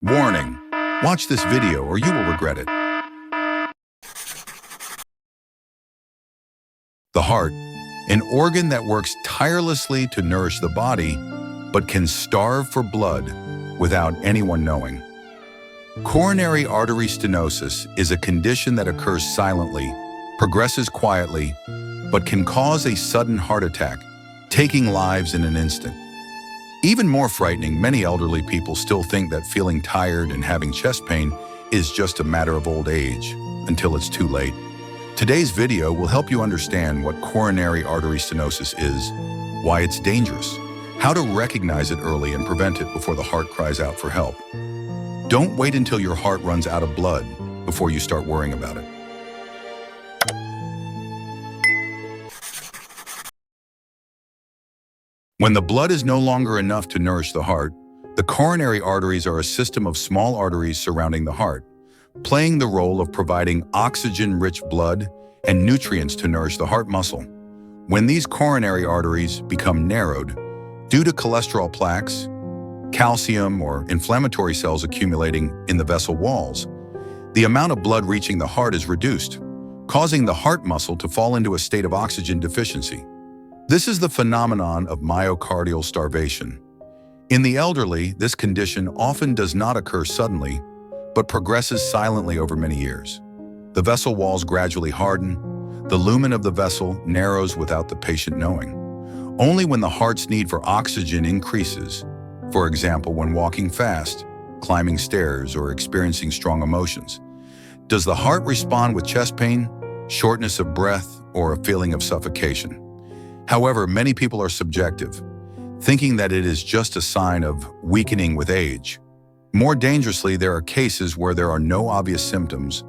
Warning: watch this video or you will regret it. The heart, an organ that works tirelessly to nourish the body, but can starve for blood without anyone knowing. Coronary artery stenosis is a condition that occurs silently, progresses quietly, but can cause a sudden heart attack, taking lives in an instant. Even more frightening, many elderly people still think that feeling tired and having chest pain is just a matter of old age, until it's too late. Today's video will help you understand what coronary artery stenosis is, why it's dangerous, how to recognize it early and prevent it before the heart cries out for help. Don't wait until your heart runs out of blood before you start worrying about it. When the blood is no longer enough to nourish the heart, the coronary arteries are a system of small arteries surrounding the heart, playing the role of providing oxygen-rich blood and nutrients to nourish the heart muscle. When these coronary arteries become narrowed, due to cholesterol plaques, calcium, or inflammatory cells accumulating in the vessel walls, the amount of blood reaching the heart is reduced, causing the heart muscle to fall into a state of oxygen deficiency. This is the phenomenon of myocardial starvation. In the elderly, this condition often does not occur suddenly, but progresses silently over many years. The vessel walls gradually harden, the lumen of the vessel narrows without the patient knowing. Only when the heart's need for oxygen increases, for example, when walking fast, climbing stairs, or experiencing strong emotions, does the heart respond with chest pain, shortness of breath, or a feeling of suffocation. However, many people are subjective, thinking that it is just a sign of weakening with age. More dangerously, there are cases where there are no obvious symptoms.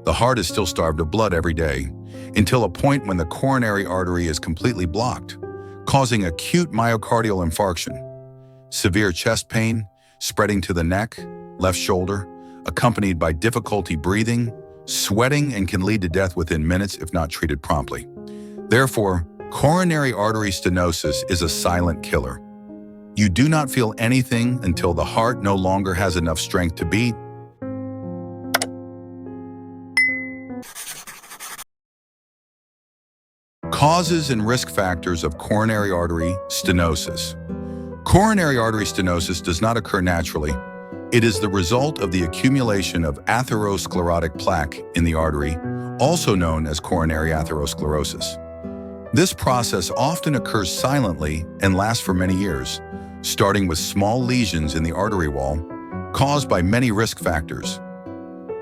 The heart is still starved of blood every day, until a point when the coronary artery is completely blocked, causing acute myocardial infarction. Severe chest pain, spreading to the neck, left shoulder, accompanied by difficulty breathing, sweating, and can lead to death within minutes if not treated promptly. Therefore, coronary artery stenosis is a silent killer. You do not feel anything until the heart no longer has enough strength to beat. Causes and risk factors of coronary artery stenosis. Coronary artery stenosis does not occur naturally. It is the result of the accumulation of atherosclerotic plaque in the artery, also known as coronary atherosclerosis. This process often occurs silently and lasts for many years, starting with small lesions in the artery wall, caused by many risk factors.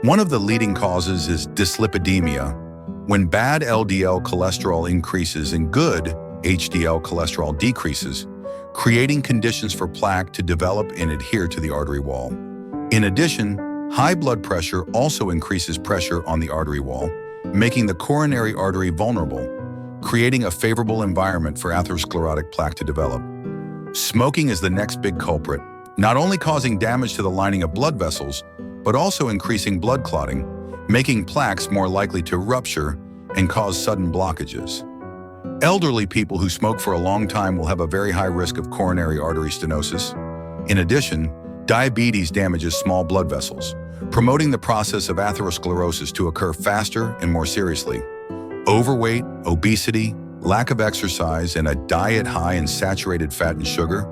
One of the leading causes is dyslipidemia, when bad LDL cholesterol increases and good HDL cholesterol decreases, creating conditions for plaque to develop and adhere to the artery wall. In addition, high blood pressure also increases pressure on the artery wall, making the coronary artery vulnerable, creating a favorable environment for atherosclerotic plaque to develop. Smoking is the next big culprit, not only causing damage to the lining of blood vessels, but also increasing blood clotting, making plaques more likely to rupture and cause sudden blockages. Elderly people who smoke for a long time will have a very high risk of coronary artery stenosis. In addition, diabetes damages small blood vessels, promoting the process of atherosclerosis to occur faster and more seriously. Overweight, obesity, lack of exercise, and a diet high in saturated fat and sugar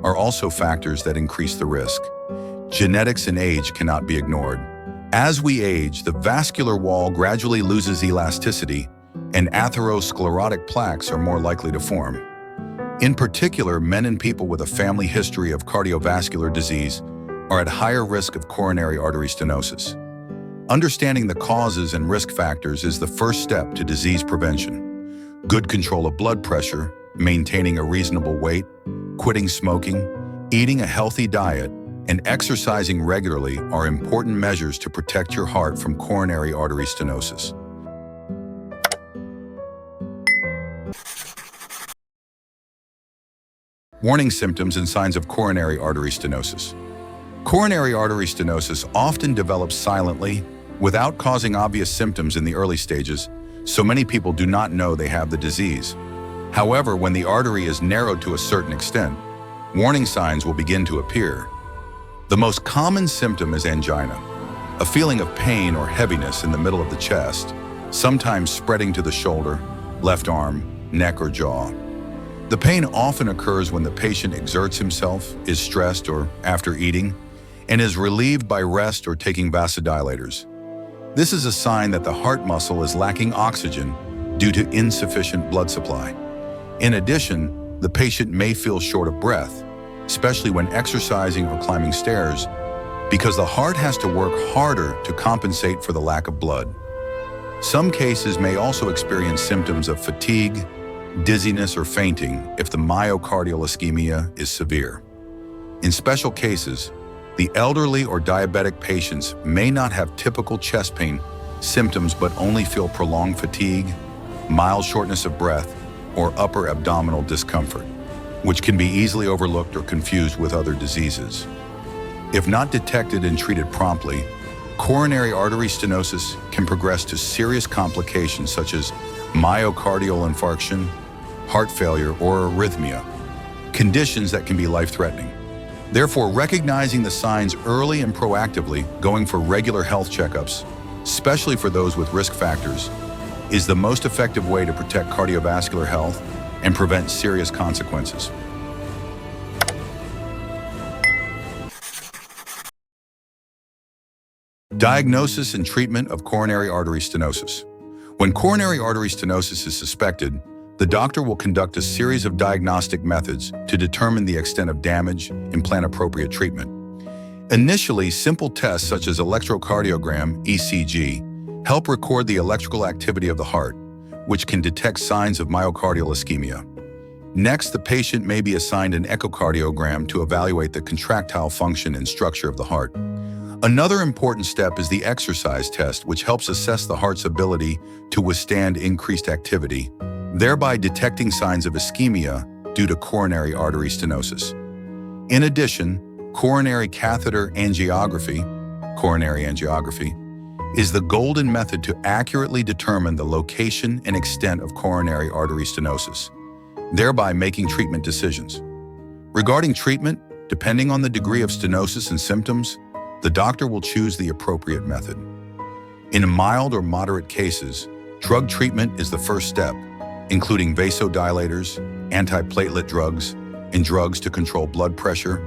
are also factors that increase the risk. Genetics and age cannot be ignored. As we age, the vascular wall gradually loses elasticity, and atherosclerotic plaques are more likely to form. In particular, men and people with a family history of cardiovascular disease are at higher risk of coronary artery stenosis. Understanding the causes and risk factors is the first step to disease prevention. Good control of blood pressure, maintaining a reasonable weight, quitting smoking, eating a healthy diet, and exercising regularly are important measures to protect your heart from coronary artery stenosis. Warning symptoms and signs of coronary artery stenosis. Coronary artery stenosis often develops silently, without causing obvious symptoms in the early stages, so many people do not know they have the disease. However, when the artery is narrowed to a certain extent, warning signs will begin to appear. The most common symptom is angina, a feeling of pain or heaviness in the middle of the chest, sometimes spreading to the shoulder, left arm, neck, or jaw. The pain often occurs when the patient exerts himself, is stressed, or after eating, and is relieved by rest or taking vasodilators. This is a sign that the heart muscle is lacking oxygen due to insufficient blood supply. In addition, the patient may feel short of breath, especially when exercising or climbing stairs, because the heart has to work harder to compensate for the lack of blood. Some cases may also experience symptoms of fatigue, dizziness, or fainting if the myocardial ischemia is severe. In special cases, the elderly or diabetic patients may not have typical chest pain symptoms but only feel prolonged fatigue, mild shortness of breath, or upper abdominal discomfort, which can be easily overlooked or confused with other diseases. If not detected and treated promptly, coronary artery stenosis can progress to serious complications such as myocardial infarction, heart failure, or arrhythmia, conditions that can be life-threatening. Therefore, recognizing the signs early and proactively going for regular health checkups, especially for those with risk factors, is the most effective way to protect cardiovascular health and prevent serious consequences. Diagnosis and treatment of coronary artery stenosis. When coronary artery stenosis is suspected, the doctor will conduct a series of diagnostic methods to determine the extent of damage and plan appropriate treatment. Initially, simple tests such as electrocardiogram, ECG, help record the electrical activity of the heart, which can detect signs of myocardial ischemia. Next, the patient may be assigned an echocardiogram to evaluate the contractile function and structure of the heart. Another important step is the exercise test, which helps assess the heart's ability to withstand increased activity, thereby detecting signs of ischemia due to coronary artery stenosis. In addition, coronary catheter angiography, is the golden method to accurately determine the location and extent of coronary artery stenosis, thereby making treatment decisions. Regarding treatment, depending on the degree of stenosis and symptoms, the doctor will choose the appropriate method. In mild or moderate cases, drug treatment is the first step, including vasodilators, antiplatelet drugs, and drugs to control blood pressure,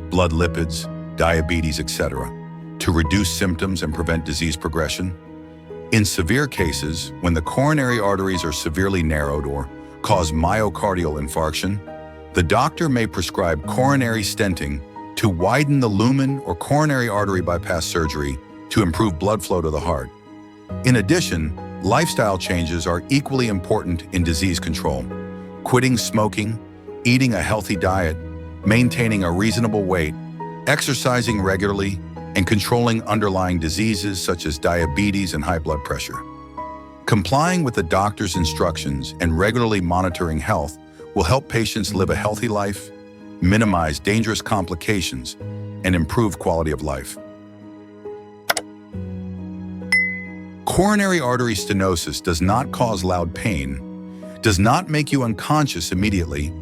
blood lipids, diabetes, etc., to reduce symptoms and prevent disease progression. In severe cases, when the coronary arteries are severely narrowed or cause myocardial infarction, the doctor may prescribe coronary stenting to widen the lumen or coronary artery bypass surgery to improve blood flow to the heart. In addition, lifestyle changes are equally important in disease control. Quitting smoking, eating a healthy diet, maintaining a reasonable weight, exercising regularly, and controlling underlying diseases such as diabetes and high blood pressure. Complying with the doctor's instructions and regularly monitoring health will help patients live a healthy life, minimize dangerous complications, and improve quality of life. Coronary artery stenosis does not cause loud pain, does not make you unconscious immediately,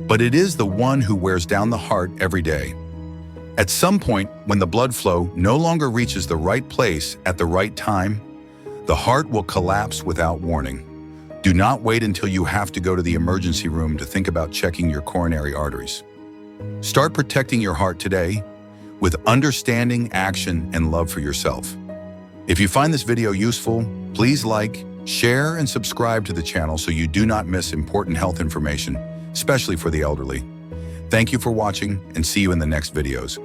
but it is the one who wears down the heart every day. At some point, when the blood flow no longer reaches the right place at the right time, the heart will collapse without warning. Do not wait until you have to go to the emergency room to think about checking your coronary arteries. Start protecting your heart today with understanding, action, and love for yourself. If you find this video useful, please like, share, and subscribe to the channel so you do not miss important health information, especially for the elderly. Thank you for watching, and see you in the next videos.